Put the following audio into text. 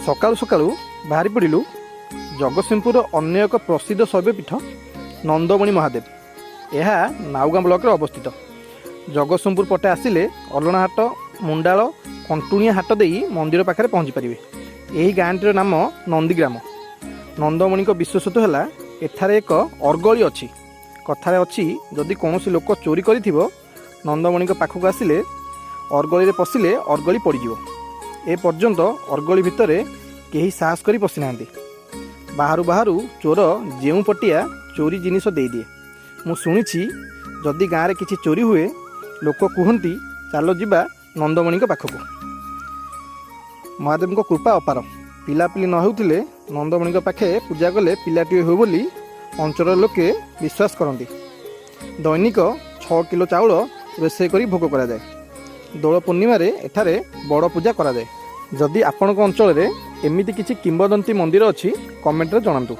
सकाळू सकाळू बाहरी पड़ू जगतसिंहपुर अन्य एक प्रसिद्ध शैवपीठ नंदमणि महादेव। यह नाउगाँ ब्लॉक रे अवस्थित। जगतसिंहपुर पटे आसिले अलणाहाट मुंडाल कंटुणिया हाट दे मंदिर पाखे पहुँची पारे। यही गाँटीर नाम नंदीग्राम। नंदमणि विशेषत्व है एठारे एक अर्गली अच्छी। कथार अच्छी जदि कौन लोक चोरी कर नंदमणि पाखक आसिले अर्गली पशिले अर्गली पड़ज। ए पर्यंत अर्गली भितर केही साहस करी पशि ना। बाहरु बाहरु चोर जेउ पटिया चोरी जिनिस दे दिए। मु शुणी जदि गाँव में किसी चोरी हुए लोक कहती चलो जीवा नंदमणि पाखक। महादेव को कृपा अपार। पिलापिली न होउथिले नंदमणि पाखे पूजा कले पिलाटी हो बोली अंचल लोके विश्वास करती। दैनिक 6 किलो चाउल रोषे करी भोग करा जाए। दोल पूर्णिमा एठारे बड़ पूजा करा जाए। जदि आपण अंचल एमती किसी किंवदंती मंदिर अच्छी कमेंट रे जणातु।